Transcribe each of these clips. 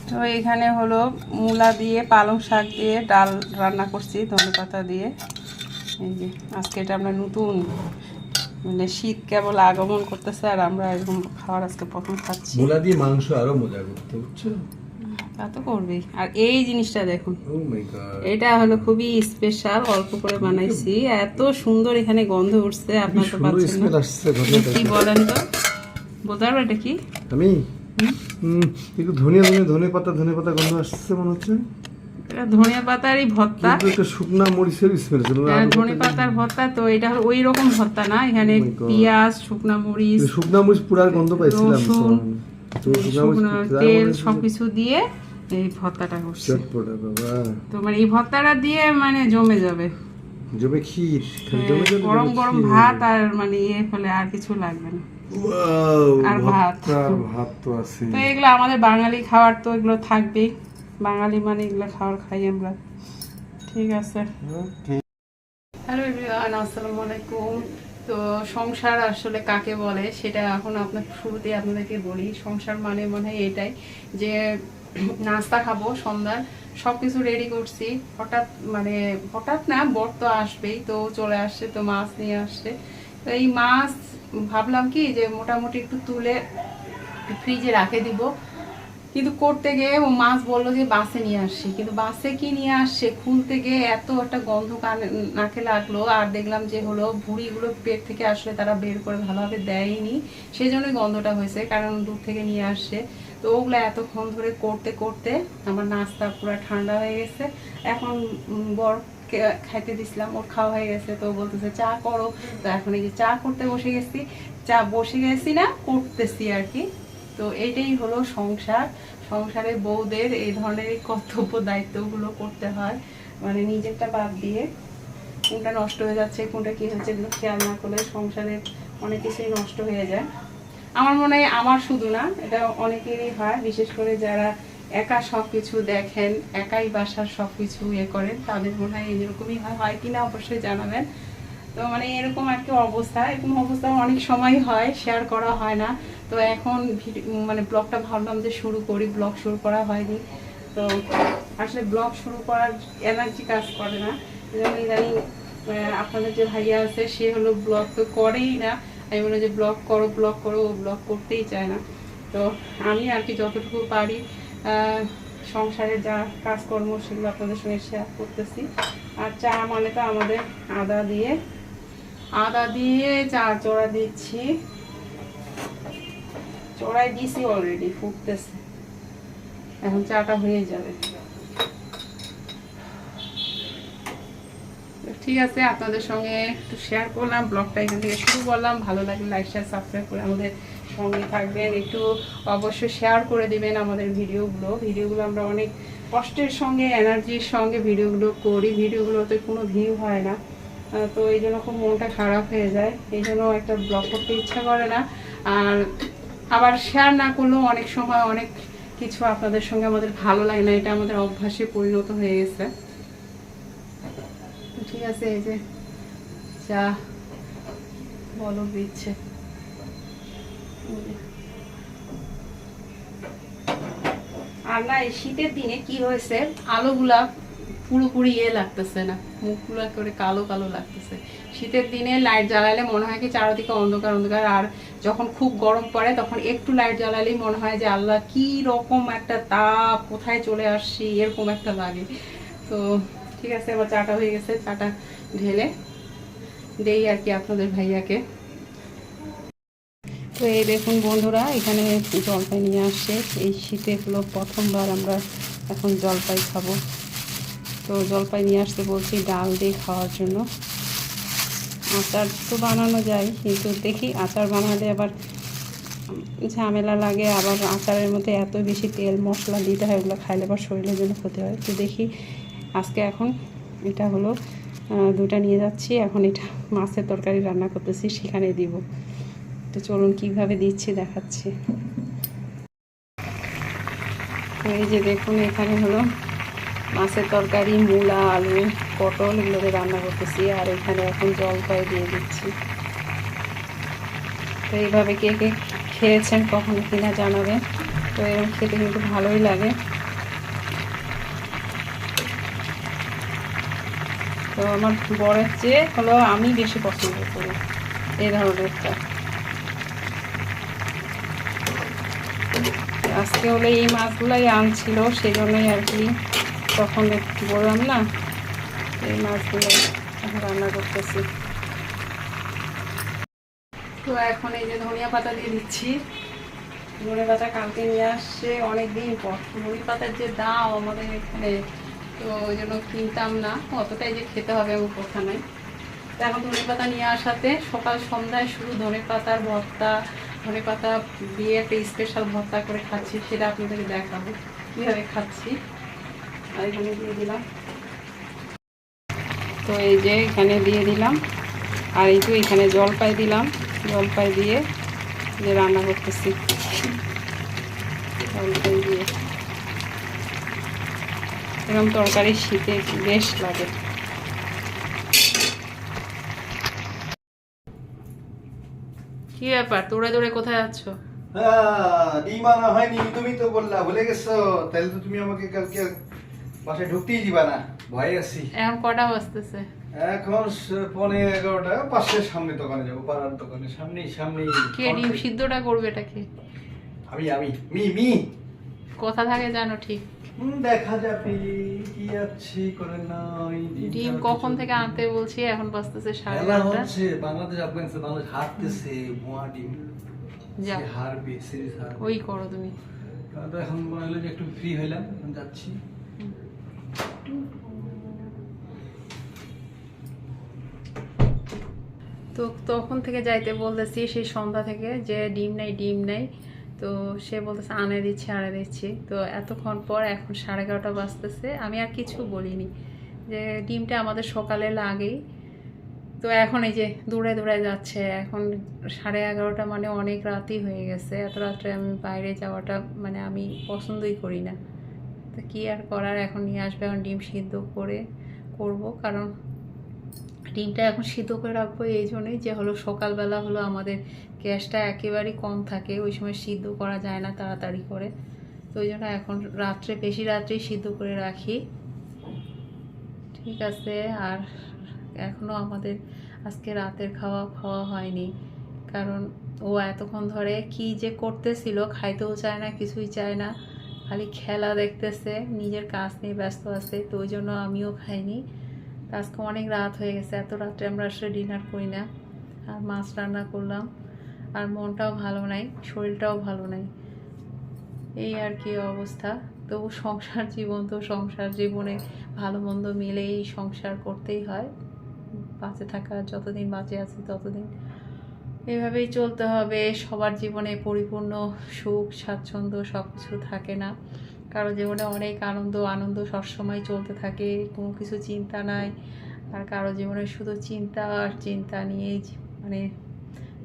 তো এখানে হলো মূলা দিয়ে পালং শাক দিয়ে ডাল রান্না করছি ধনেপাতা দিয়ে। এই যে আজকে এটা আমরা নতুন, মানে শীত কেবল আগমন করতেছে আর আমরা এরকম খাবার আজকে প্রথম খাচ্ছি। মূলা দিয়ে মাংস আরো মজা করতে, বুঝছো? তা তো করবেই। আর এই জিনিসটা দেখুন, Oh my God! এটা হলো খুবই স্পেশাল, অল্প করে বানাইছি, এত সুন্দর এখানে গন্ধ উঠছে আপনার তো পাচ্ছেন না। কি বলেন তো, বলতে পারবো এটা কি? আমি একটু ধনে পাতা গন্ধ আসছে মনে হচ্ছে। এটা ধনিয়া পাতারই ভর্তা, কিন্তু একটা শুকনা মরিচের স্মেল ছিল। ধনে পাতার ভর্তা। তো এটা হলো ওই রকম ভর্তা না, এখানে পেঁয়াজ, শুকনা মরিচ পুরার গন্ধ পাইছিলাম, রসুন, তো শুকনো তেল সবকিছু দিয়ে এই ভর্তাটা করছি। চটপটা বাবা, তো মানে এই ভর্তাটা দিয়ে মানে জমে যাবে, জমে ক্ষীর, গরম গরম ভাত আর মানে ইয়ে ফলে আর কিছু লাগবে না। আর ভাত তো আছে। তো এগুলো আমাদের বাঙালি খাবার, তো এগুলো থাকবেই, বাঙালি মানে এগুলো খাবার খাই আমরা। ঠিক আছে, হ্যালো এভরিওয়ান, আসসালামু আলাইকুম। তো সংসার আসলে কাকে বলে সেটা এখন আপনার শুরুতেই আপনাদেরকে বলি। সংসার মানে মনে হয় এটাই যে নাস্তা খাবো সন্ধ্যার, সব কিছু রেডি করছি, হঠাৎ না, বর তো আসবেই, তো চলে আসছে, তো মাছ নিয়ে আসছে। তো এই মাছ ভাবলাম কি যে মোটামুটি একটু তুলে ফ্রিজে রাখে দিব, কিন্তু করতে গিয়ে ও মাছ বললো যে বাসে নিয়ে আসছি, কিন্তু বাসে কি নিয়ে আসছে খুলতে গিয়ে এত একটা গন্ধ নাকে লাগলো। আর দেখলাম যে হলো ভুঁড়িগুলো পেট থেকে আসলে তারা বের করে ভালোভাবে দেয়নি, সেই জন্যই গন্ধটা হয়েছে, কারণ দূর থেকে নিয়ে আসছে। তো ওগুলো এতক্ষণ ধরে করতে করতে আমার নাস্তা পুরো ঠান্ডা হয়ে গেছে। এখন বর খাইতে দিছিলাম, ওর খাওয়া হয়ে গেছে, তো বলতেছে চা করো। তো এখন এই যে চা করতে বসে গেছি, না করতেছি আর কি। তো এইটাই হলো সংসার। সংসারে বউদের এই ধরনের কর্তব্য দায়িত্বগুলো করতে হয়, মানে নিজেরটা বাদ দিয়ে। কোনটা নষ্ট হয়ে যাচ্ছে, কোনটা কি হচ্ছে, এগুলো খেয়াল না করলে সংসারে অনেক কিছুই নষ্ট হয়ে যায়। আমার মনে হয় আমার শুধু না, এটা অনেকেরই হয়, বিশেষ করে যারা একা সবকিছু দেখেন, একাই বাসার সবকিছু ইয়ে করেন, তাদের মনে হয় এরকমই হয় কিনা অবশ্যই জানাবেন। তো মানে এরকম আর কি অবস্থা, এরকম অবস্থা অনেক সময় হয়, শেয়ার করা হয় না। তো এখন মানে ব্লগটা ভাবলাম যে শুরু করি, ব্লগ শুরু করা হয়নি। তো আসলে ব্লগ শুরু করার এনার্জি কাজ করে না, ইদানিং আপনাদের যে ভাইয়া আছে সে হলো ব্লগ তো করেই না। আমি বলি যে ব্লগ করো, ও ব্লগ করতেই চায় না। তো আমি আর কি যতটুকু পারি সংসারে যা কাজকর্ম সেগুলো আপনাদের সঙ্গে শেয়ার করতেছি। আর চা মানে তো আমাদের আদা দিয়ে চা চড়া দিচ্ছি, চড়াই দিছি অলরেডি, ফুটতেছে, এখন চাটা হয়ে যাবে। ঠিক আছে, আপনাদের সঙ্গে একটু শেয়ার করলাম, ব্লগটা এখান থেকে শুরু করলাম। ভালো লাগলে লাইক শেয়ার সাবস্ক্রাইব করে আমাদের সঙ্গে থাকবেন, একটু অবশ্যই শেয়ার করে দিবেন আমাদের ভিডিওগুলো আমরা অনেক কষ্টের সঙ্গে, এনার্জির সঙ্গে ভিডিওগুলো করি, ভিডিওগুলোতে কোনো ভিউ হয় না। তো এই জন্য খুব মনটা খারাপ হয়ে যায়, এই জন্য একটা ব্লগ করতে ইচ্ছা করে না। আর আবার শেয়ার না করলেও অনেক সময় অনেক কিছু আপনাদের সঙ্গে আমাদের ভালো লাগে না, এটা আমাদের অভ্যাসে পরিণত হয়ে গেছে। ঠিক আছে, এই যে চা বলক দিচ্ছে। আর না, এই শীতের দিনে কি হয়েছে, আলোগুলা পুরোপুরি লাগতেছে না, মুখগুলো করে কালো কালো লাগতেছে। শীতের দিনে লাইট জ্বালালে মনে হয় কি চারদিকে অন্ধকার অন্ধকার, আর যখন খুব গরম পড়ে তখন একটু লাইট জ্বালালেই মনে হয় যে আল্লাহ কি রকম একটা তাপ, কোথায় চলে আসছি, এরকম একটা লাগে। তো ঠিক আছে, এবার চাটা হয়ে গেছে, চাটা ঢেলে দেই আর কি আপনাদের ভাইয়াকে। তো এই দেখুন বন্ধুরা, এখানে জলপাই নিয়ে আসছে, এই শীতে হলো প্রথমবার আমরা এখন জলপাই খাবো। তো জলপাই নিয়ে আসতে বলছি ডাল দিয়ে খাওয়ার জন্য। আচার তো বানানো যায়, কিন্তু দেখি আচার বানালে আবার ঝামেলা লাগে, আবার আচারের মধ্যে এত বেশি তেল মশলা দিতে হয়, ওগুলো খাইলে আবার শরীরের জন্য ক্ষতি হয়। তো দেখি আজকে এখন এটা হলো দুটা নিয়ে যাচ্ছি, এখন এটা মাছের তরকারি রান্না করতেছি, সেখানে দিব। তো চলুন কীভাবে দিচ্ছি দেখাচ্ছি। তো এই যে দেখুন, এখানে হলো মাছের তরকারি, মূলা, আলু, পটল এগুলোকে রান্না করতেছি, আর এখানে এখন জলপাই দিয়ে দিচ্ছি। তো এইভাবে কে কে খেয়েছেন কখনো কিনা জানাবেন। তো এরকম খেতে কিন্তু ভালোই লাগে। তো আমার বরের চেয়ে হলো আমি বেশি পছন্দ করি এই ধরনেরটা। আজকে হলো এই মাছগুলাই আনছিল, সেই জন্যই আর কি তখন বললাম না, এই মাছগুলোই এখন রান্না করতেছি। তো এখন এই যে ধনিয়া পাতা দিয়ে দিচ্ছি। ধনিয়া পাতা কালকে নিয়ে আসছে অনেক দিন পর। ধনিয়া পাতার যে দাম আমাদের এখানে, তো ওই জন্য কিনতাম না, অতটাই যে খেতে হবে এমন কথা নয়। তো এখন ধনে পাতা নিয়ে আসাতে সকাল সন্ধ্যায় শুধু ধনে পাতার ভর্তা, ধনে পাতা দিয়ে একটা স্পেশাল ভর্তা করে খাচ্ছি, সেটা আপনাদেরকে দেখাবো কীভাবে খাচ্ছি। আর এখানে দিয়ে দিলাম, তো এই যে এখানে দিয়ে দিলাম, আর এই তো এখানে জলপাই দিলাম, জলপাই দিয়ে যে রান্না করতেছি, জলপাই দিয়ে এরকম তরকারি শীতে বেশ লাগে। কি ব্যাপার, দৌড়ে দৌড়ে কোথায় যাচ্ছ? ডিম আনা হয়নি, তুমি তো বললা ভুলে গেছো। তাহলে তো তুমি আমাকে কালকে বাসায় ঢুকতেই দিবা না, ভয় আছি। এখন কটা বাজতেছে? এখন 11:15, পাশের সামনে দোকানে যাবো, পাড়ার দোকানে সামনেই। কে ডিম সিদ্ধটা করবে? এটা কে? আমি মি কথা থাকে জানো ঠিক। দেখা যাবে কি আছে করে নাই। ডিম কখন থেকে আনতে বলছি, এখন বাজতেছে 9:30। হচ্ছে বাংলাদেশ আফগানিস্তান বাংলাদেশ হারতেছে, ভুয়া ডিম যা হারবে, সিরিজ হারবে। ওই করো তুমি। তো এখন মনে হলো যে একটু ফ্রি হইলাম, এখন যাচ্ছি। তো তখন থেকে যাইতে বলতেছি, সেই সন্ধ্যা থেকে, যে ডিম নাই। তো সে বলতেছে আনে দিচ্ছি। তো এতক্ষণ পর এখন 11:30 বাজতেছে, আমি আর কিছু বলিনি, যে ডিমটা আমাদের সকালে লাগেই। তো এখন এই যে দৌড়ে যাচ্ছে, এখন 11:30 মানে অনেক রাতই হয়ে গেছে। এত রাত্রে আমি বাইরে যাওয়াটা মানে আমি পছন্দই করি না। তো কী আর করার, এখন নিয়ে আসবে, এখন ডিম সিদ্ধ করব। কারণ ডিমটা এখন সিদ্ধ করে রাখবো এই জন্যই যে হলো সকালবেলা হলো আমাদের গ্যাসটা একেবারেই কম থাকে, ওই সময় সিদ্ধ করা যায় না তাড়াতাড়ি করে। তো ওই জন্য এখন বেশি রাত্রেই সিদ্ধ করে রাখি। ঠিক আছে। আর এখনও আমাদের আজকে রাতের খাওয়া হয়নি, কারণ ও এতক্ষণ ধরে কি যে করতেছিল, খাইতেও চায় না, কিছুই চায় না, খালি খেলা দেখতেছে, নিজের কাজ নিয়ে ব্যস্ত আছে। তো ওই জন্য আমিও খাইনি। আজকে অনেক রাত হয়ে গেছে, এত রাত্রে আমরা আসলে ডিনার করি না। আর মাছ রান্না করলাম, আর মনটাও ভালো নাই, শরীরটাও ভালো নাই, এই আর কি অবস্থা। তবু সংসার জীবনে ভালো মন্দ মিলেই সংসার করতেই হয়। বাঁচে থাকা, যতদিন বাঁচে আছি ততদিন এভাবেই চলতে হবে। সবার জীবনে পরিপূর্ণ সুখ স্বাচ্ছন্দ্য সব কিছু থাকে না, কারো জীবনে অনেক আনন্দ সবসময় চলতে থাকে, কোনো কিছু চিন্তা নাই। আর কারো জীবনে শুধু চিন্তা নিয়েই মানে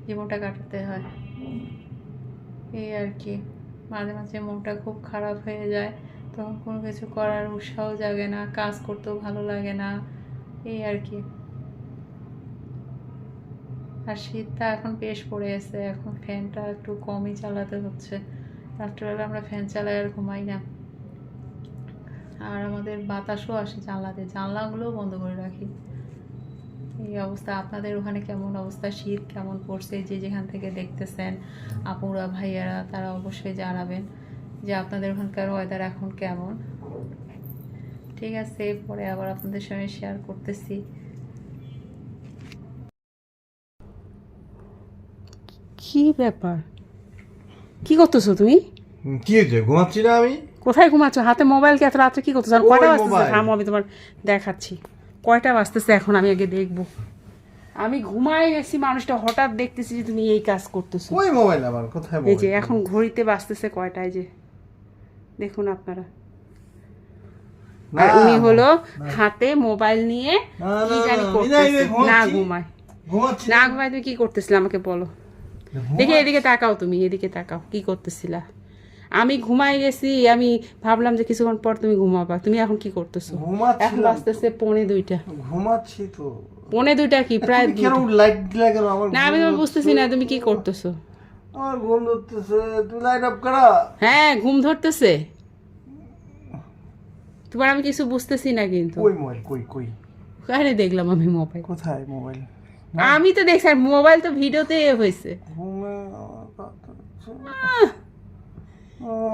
জীবনটা কাটাতে হয়, এই আর কি। মাঝে মনটা খুব খারাপ হয়ে যায়, তখন কোনো কিছু করার উৎসাহ জাগে না, কাজ করতেও ভালো লাগে না, এই আর কি। আর শীতটা এখন বেশ পড়ে গেছে, এখন ফ্যানটা একটু কমই চালাতে হচ্ছে। রাত্রেবেলা আমরা ফ্যান চালাই আর ঘুমাই না। আর আমাদের বাতাসও আসে জানলাগুলোও বন্ধ করে রাখি, এই অবস্থা। আপনাদের ওখানে কেমন অবস্থা, শীত কেমন পড়ছে, যে যেখান থেকে দেখতেছেন আপুরা ভাইয়ারা, তারা অবশ্যই জানাবেন যে আপনাদের ওখানকার ওয়েদার এখন কেমন। ঠিক আছে, পরে আবার আপনাদের সঙ্গে শেয়ার করতেছি। কি ব্যাপার, কি করতেছো তুমি? কি হয়েছে, ঘুমাচ্ছি না আমি? কোথায় ঘুমাচ্ছ? হাতে মোবাইল কি এত রাত্রে কি করতেছো? কয়টা বাজতেছে? থামো, আমি তোমার দেখাচ্ছি কয়টা বাজতেছে এখন, আমি আগে দেখবো। আমি ঘুমাই গেছি, মানুষটা হঠাৎ দেখতেছি যে তুমি এই কাজ করতেছো। ওই মোবাইল আমার কোথায়? এই যে এখন ঘড়িতে বাজতেছে কয়টায়, যে দেখুন আপনারা। আর উনি হলো হাতে মোবাইল নিয়ে কি জানি করতেছে। না ঘুমায় তুমি কি করতেছিলে আমাকে বলো দেখি। এদিকে তাকাও, তুমি এদিকে তাকাও, কি করতেছিলা? আমি ঘুমাই গেছি, আমি ভাবলাম যে কিছুক্ষণ পর তুমি ঘুমাবা, তুমি এখন কি করতেছো? এখন বাজতেছে 1:45। ঘুমাচ্ছি তো। 1:45 কি প্রায়? লাইট দিলা কেন আমার? না আমি বুঝতেছি না তুমি কি করতেছো। আমার ঘুম ধরতেছে, তুই লাইট অফ করা। হ্যাঁ ঘুম ধরতেছে, তোমার আমি কিছু বুঝতেছি না কিন্তু। কই মোবাইল, কই কই আরে দেখলাম আমি মোবাইল, কোথায় মোবাইল? আমি তো দেখছি আর মোবাইল তো ভিডিওতে হয়েছে। ঘুমে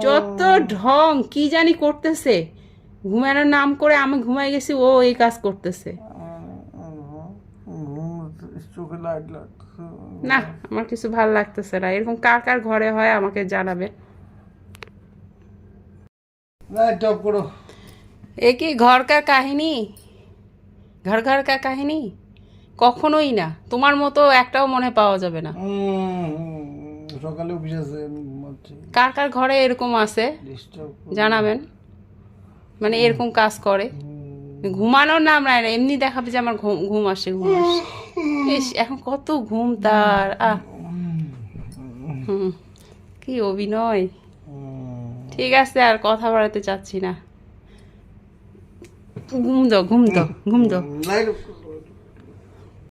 যত ঢং কি জানি করতেছে, ঘুমানোর নাম করে আমি ঘুমাই গেছি, ও এই কাজ করতেছে। চোখে লাইট লাগছে। না আমার কিছু ভালো লাগতেছে না, এরকম কার কার ঘরে হয় আমাকে জানাবে। লাইট অফ করো। এ কি ঘরকার কাহিনী, ঘর ঘর কা কাহিনী? কখনোই না, তোমার মতো একটাও মনে পাওয়া যাবে না। সকালে অফিস আছে, আমি ঘুমাচ্ছি। কার কার ঘরে এরকম আছে জানাবেন, মানে এরকম কাজ করে। ঘুমানোর নাম নাই না, এমনি দেখাবে যে আমার ঘুম ঘুম আসে, ঘুম আসে। ইস এখন কত ঘুম তার, কি অভিনয়। ঠিক আছে আর কথা বাড়াতে চাচ্ছি না, ঘুম দাও ঘুম দাও ঘুম দাও। লাইট